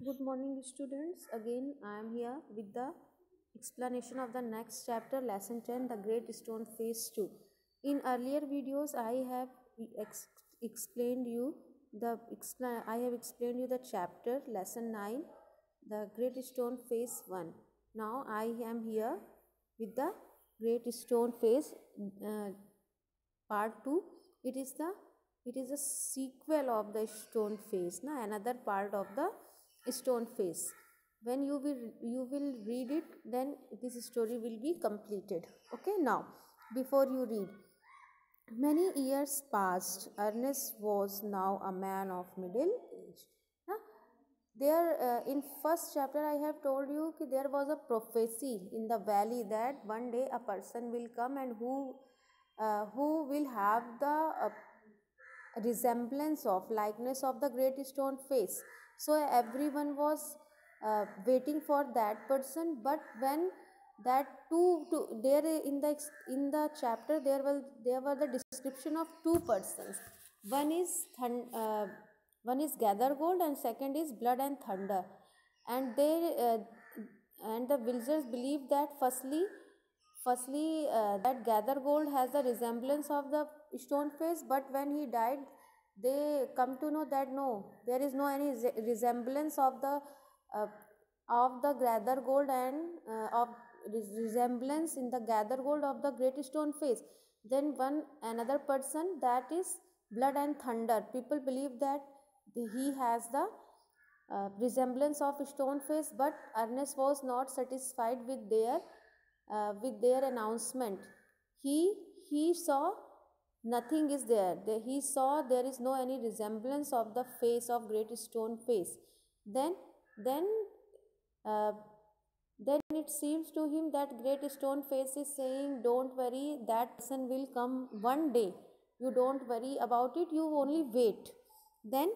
Good morning, students. Again, I am here with the explanation of the next chapter, lesson 10, the Great Stone Phase 2. In earlier videos, I have explained you the chapter, lesson 9, the Great Stone Phase 1. Now, I am here with the Great Stone Phase part 2. It is a sequel of the stone phase, another part of the stone phase. When you will read it, then this story will be completed. Okay, now before you read, many years passed. Ernest was now a man of middle age. There in first chapter I have told you that there was a prophecy in the valley that one day a person will come and who will have the resemblance of likeness of the great stone face. So everyone was waiting for that person, but when that two there in the chapter there were the description of two persons. One is one is gather gold and second is blood and thunder, and they and the villagers believe that firstly that gather gold has the resemblance of the stone face, but when he died they come to know that no, there is no any resemblance uh, of the gather gold and of resemblance in the gather gold of the great stone face. Then one another person, that is blood and thunder, people believe that he has the resemblance of stone face, but Ernest was not satisfied with their announcement. He saw nothing is there. He saw there is no any resemblance of the face of great stone face. Then then uh, then it seems to him that great stone face is saying, don't worry, that person will come one day. You don't worry about it, you only wait. Then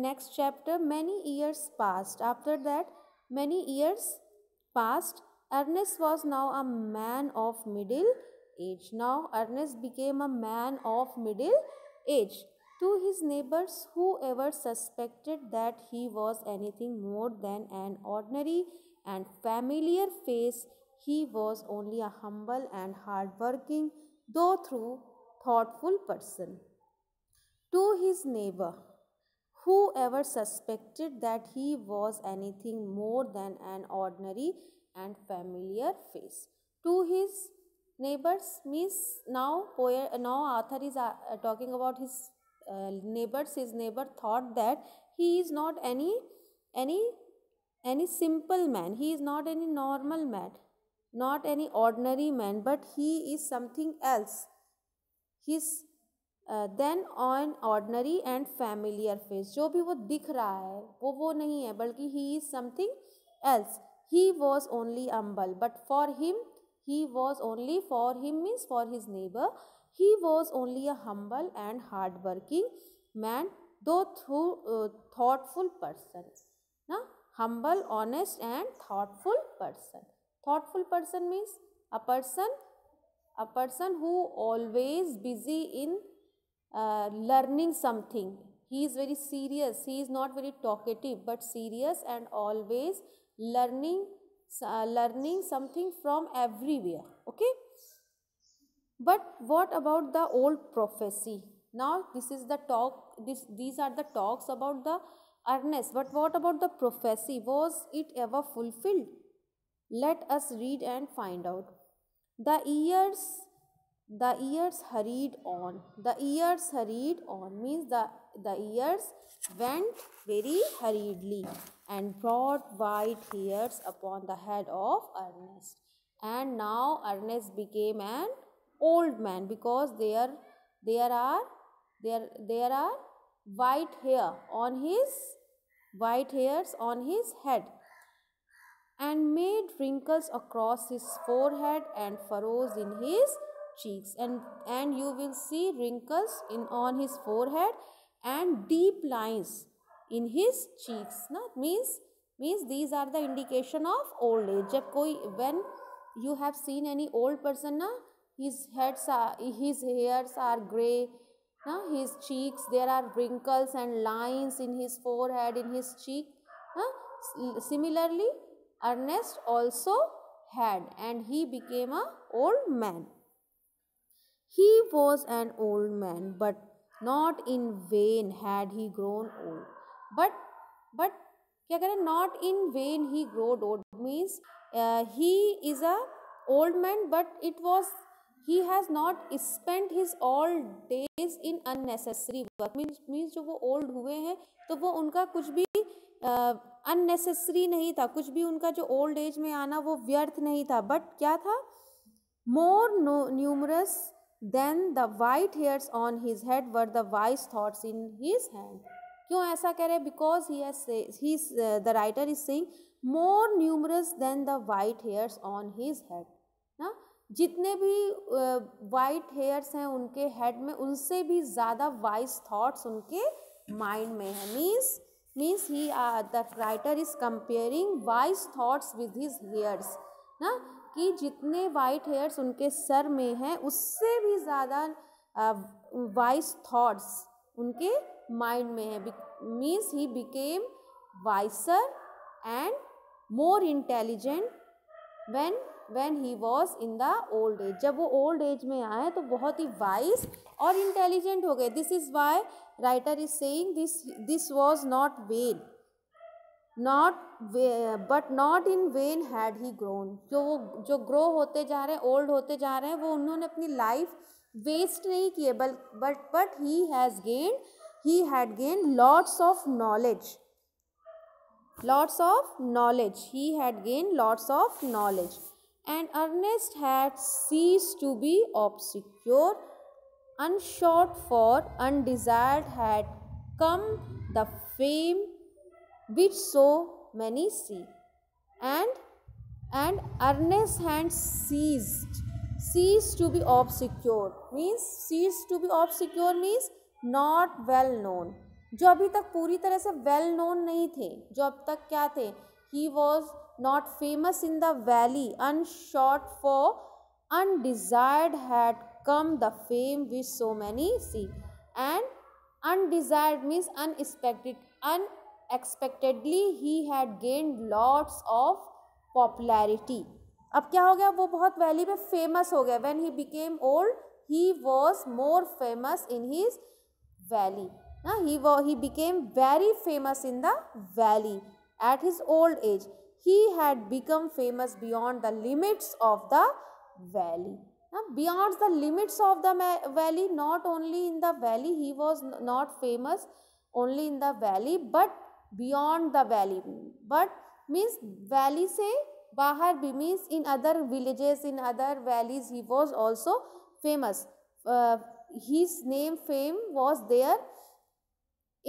next chapter, many years passed. After that, many years passed. Ernest was now a man of middle age. Now Ernest became a man of middle age. To his neighbors, whoever suspected that he was anything more than an ordinary and familiar face, he was only a humble and hard-working, though through thoughtful person. To his neighbor, whoever suspected that he was anything more than an ordinary and familiar face. To his neighbors means now author is talking about his neighbors. His neighbor thought that he is not any any simple man. He is not any normal man, not any ordinary man, but he is something else. His then on ordinary and familiar face, जो भी वो दिख रहा है वो नहीं है, बल्कि he is something else. He was only humble, but for him he was only for him means for his neighbour, he was only a humble and hard working man, though through thoughtful person. ना, humble, honest and thoughtful person. Thoughtful person means a person who always busy in learning something. He is very serious. He is not very talkative, but serious and always learning something from everywhere. Okay. But what about the old prophecy? Now this is the talk. These are the talks about the earnest. But what about the prophecy? Was it ever fulfilled? Let us read and find out. The years hurried on. The years hurried on means the years went very hurriedly and brought white hairs upon the head of Ernest. And now Ernest became an old man, because there are white hair on his white hairs on his head, and made wrinkles across his forehead and furrows in his cheeks. And you will see wrinkles on his forehead and deep lines in his cheeks. Na? Means these are the indication of old age. When you have seen any old person, na, his hairs are gray, na, his cheeks, there are wrinkles and lines in his forehead, in his cheek. Similarly, Ernest also had, and he became an old man. He was an old man, but not in vain had he grown old. But but क्या करें? Not in vain he growed old means he is a old man, but it was he has not spent his all days in unnecessary work. Means जो वो old हुए हैं तो वो उनका कुछ भी unnecessary नहीं था, कुछ भी उनका जो old age में आना वो व्यर्थ नहीं था. बट क्या था? More numerous than the white hairs on his head were the wise thoughts in his hand. क्यों ऐसा कह रहे? Because the writer is saying more numerous than the white hairs on his head. ना जितने भी white hairs हैं उनके head में, उनसे भी ज़्यादा wise thoughts उनके mind में है. Means the writer is comparing wise thoughts with his hairs. ना कि जितने वाइट हेयर्स उनके सर में हैं उससे भी ज़्यादा वाइज थॉट्स उनके माइंड में है. Means he became wiser and more intelligent when he was in the old age. जब वो ओल्ड एज में आए तो बहुत ही वाइज और इंटेलिजेंट हो गए. This is why writer is saying this was not when but not in when had he grown. जो ग्रो होते जा रहे हैं, ओल्ड होते जा रहे हैं, वो उन्होंने अपनी लाइफ वेस्ट नहीं किए, but he had gain lots of knowledge. He had gained lots of knowledge. And Ernest had ceased to be obscure. Unsought for, undesired had come the fame which so many see. And Ernest had ceased to be obscure. Ceased to be obscure means not well known. जो अभी तक पूरी तरह से well known नहीं थे, जो अब तक क्या थे? He was not famous in the valley. Unsought for, undesired had come the fame which so many see. And undesired means unexpectedly he had gained lots of popularity. अब क्या हो गया? वो बहुत वैली में फेमस हो गया. When he became old, he was more famous in his valley. He became very famous in the valley at his old age. He had become famous beyond the limits of the valley. Beyond the limits of the valley, not only in the valley, he was not famous only in the valley, but beyond the valley. But means valley से बाहर भी, means in other villages, in other valleys, he was also famous. His fame was there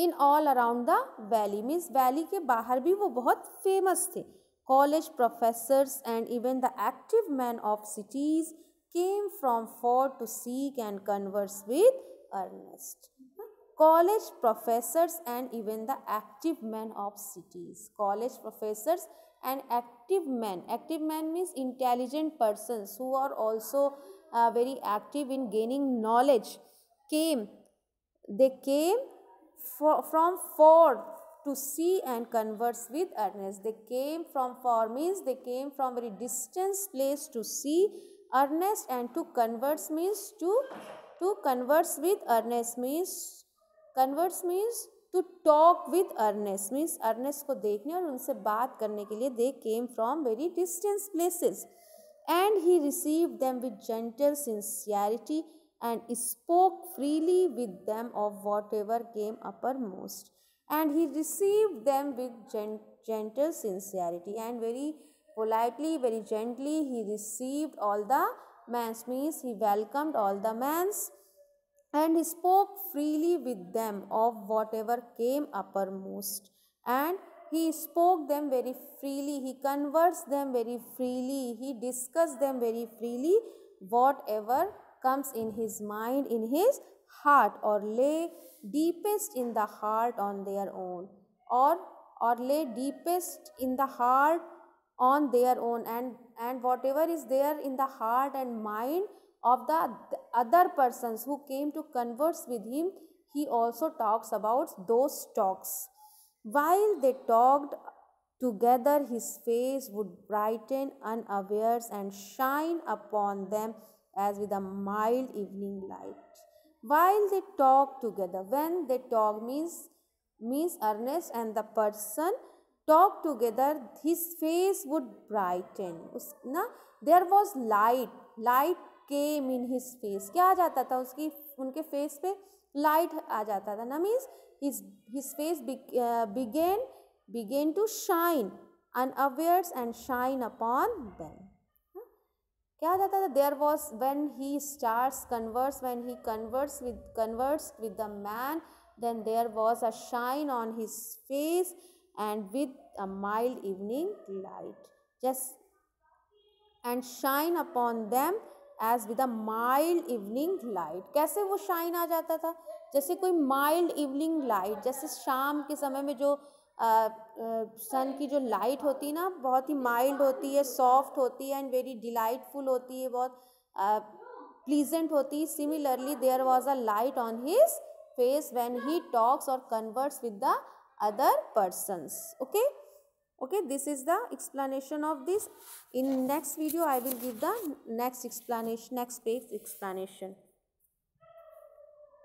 in all around the valley. Means valley के बाहर भी वो बहुत famous थे. College professors and even the active men of cities came from far to seek and converse with Ernest. College professors and even the active men of cities. College professors and active men. Active men means intelligent persons who are also very active in gaining knowledge. They came from far to see and converse with Ernest. They came from far means they came from very distant place to see Ernest, and to converse means to converse with Ernest means converse means to talk with Ernest means Ernest को देखने और उनसे बात करने के लिए they came from very distant places. And he received them with gentle sincerity and spoke freely with them of whatever came uppermost. And he received them with gentle sincerity, and very politely, very gently he received all the mans, means he welcomed all the mans, and he spoke freely with them of whatever came uppermost. And he spoke them very freely, he conversed them very freely, he discussed them very freely, whatever comes in his mind, in his heart, or lay deepest in the heart on their own, or lay deepest in the heart on their own, and whatever is there in the heart and mind of the other persons who came to converse with him, he also talks about those talks. While they talked Together his face would brighten unawares and shine upon them as with a mild evening light. While they talk together, when they talk means Ernest and the person talk together, his face would brighten. There was light came in his face. क्या आ जाता था उसकी उनके face पे light आ जाता था ना, means his face began to shine unawares and shine upon them. क्या आ जाता था? There was when he converts with the man, then there was a shine on his face and with a mild evening light, just and shine upon them as with a mild evening light. कैसे वो shine आ जाता था? जैसे कोई mild evening light, जैसे शाम के समय में जो सन की जो लाइट होती है ना, बहुत ही माइल्ड होती है, सॉफ्ट होती है एंड वेरी डिलाइटफुल होती है, बहुत प्लीजेंट होती है. Similarly there was a light on his face when he talks or converts with the other persons. Okay, this is the explanation of this. In next video I will give the next page explanation.